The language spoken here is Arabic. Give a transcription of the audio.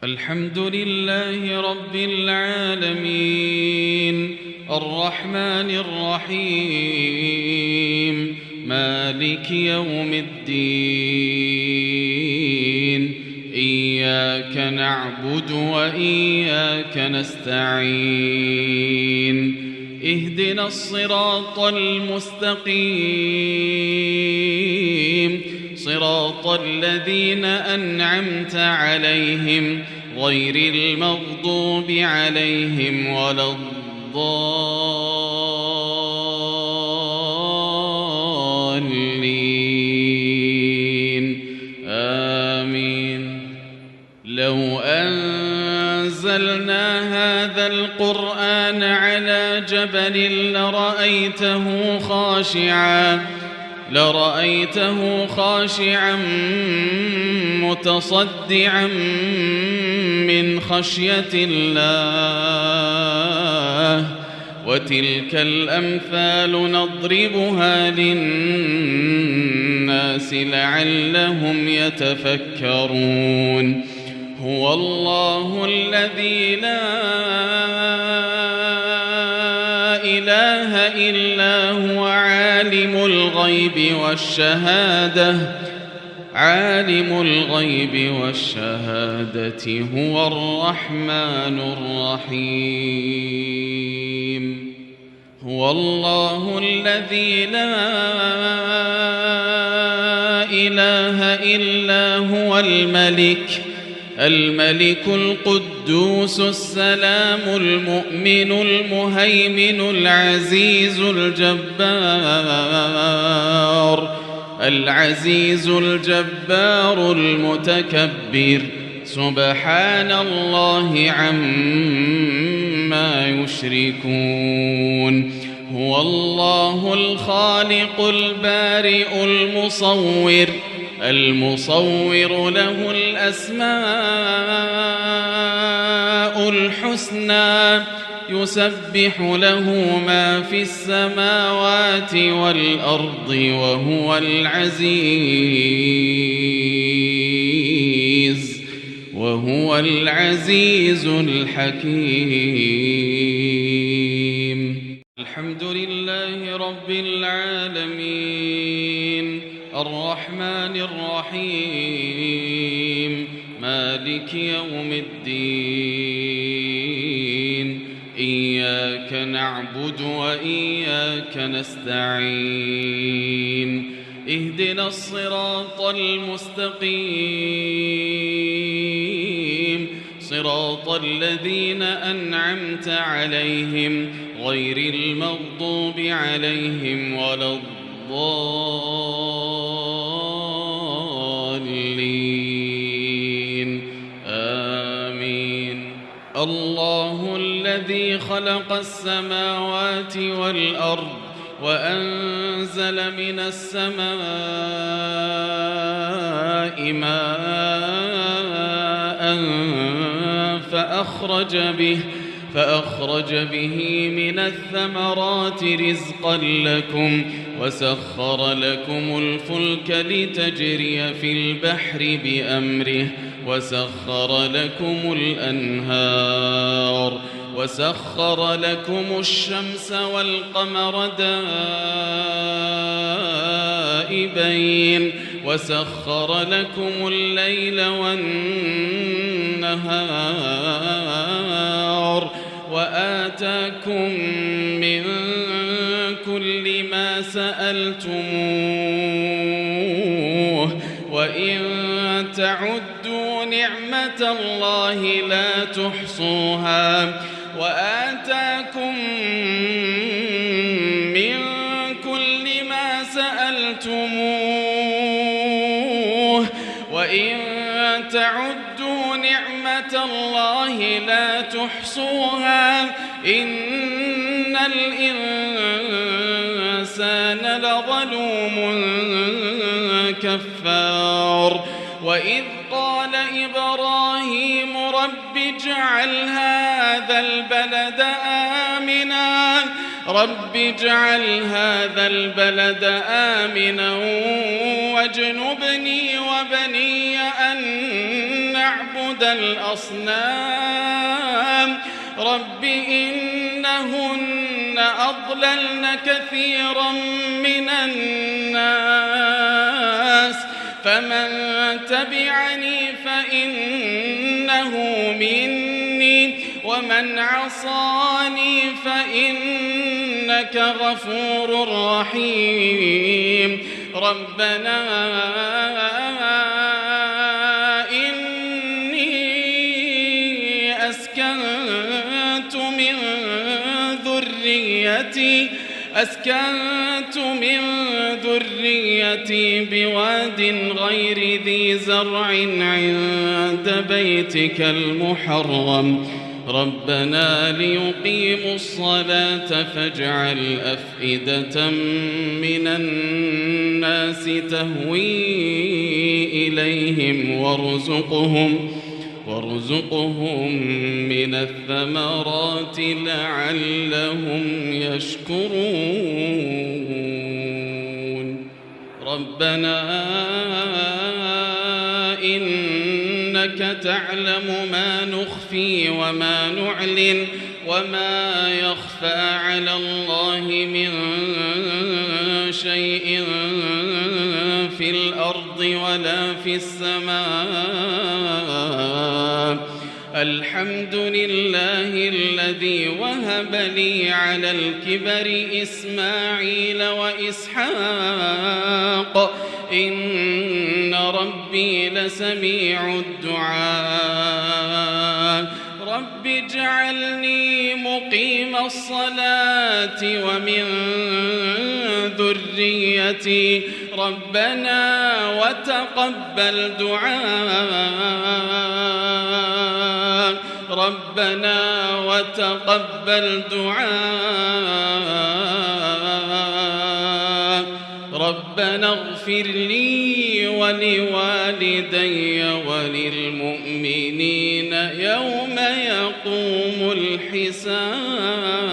الحمد لله رب العالمين الرحمن الرحيم مالك يوم الدين إياك نعبد وإياك نستعين اهدنا الصراط المستقيم صراط الذين أنعمت عليهم غير المغضوب عليهم ولا الضالين آمين. لو أنزلنا هذا القرآن على جبل لرأيته خاشعا متصدعا من خشية الله وتلك الأمثال نضربها للناس لعلهم يتفكرون. هو الله الذي لا إله إلا هو عالم الغيب والشهادة هو الرحمن الرحيم. هو الله الذي لا إله إلا هو الملك القدوس السلام المؤمن المهيمن العزيز الجبار المتكبر سبحان الله عما يشركون. هو الله الخالق البارئ المصور له الأسماء الحسنى يسبح له ما في السماوات والأرض وهو العزيز الحكيم. الحمد لله رب العالمين الرحمن الرحيم مالك يوم الدين إياك نعبد وإياك نستعين اهدنا الصراط المستقيم صراط الذين أنعمت عليهم غير المغضوب عليهم ولا الضالين آمين. الله الذي خلق السماوات والأرض وأنزل من السماء ماء فأخرج به من الثمرات رزقا لكم وسخر لكم الفلك لتجري في البحر بأمره وسخر لكم الأنهار وسخر لكم الشمس والقمر دائبين وسخر لكم الليل والنهار وآتاكم من كل ما سألتموه وإن تعدوا نعمة الله لا تحصوها وآتاكم من كل ما سألتموه وإن تعدوا نعمة الله لا تحصوها إن الإنسان لظلوم كفار. وإذ قال إبراهيم رب اجعل هذا البلد آمنا واجنبني وبني أن نعبد الأصنام رب إنهن أضللن كثيرا من الناس فمن تبعني فإنه مني ومن عصاني فإنك غفور رحيم ربنا إني أسكنت من ذريتي بواد غير ذي زرع عند بيتك المحرم ربنا ليقيموا الصلاة فاجعل أفئدة من الناس تهوي إليهم وارزقهم من الثمرات لعلهم يشكرون ربنا إنك تعلم ما نخفي وما نعلن وما يخفى على الله من شيء في الأرض ولا في السماء الحمد لله الذي وهب لي على الكبر إسماعيل وإسحاق إن ربي لسميع الدعاء رب اجعلني مقيم الصلاة ومن ذريتي ربنا وتقبل دعاء ربنا اغفر لي ولوالدي وللمؤمنين يوم يقوم الحساب.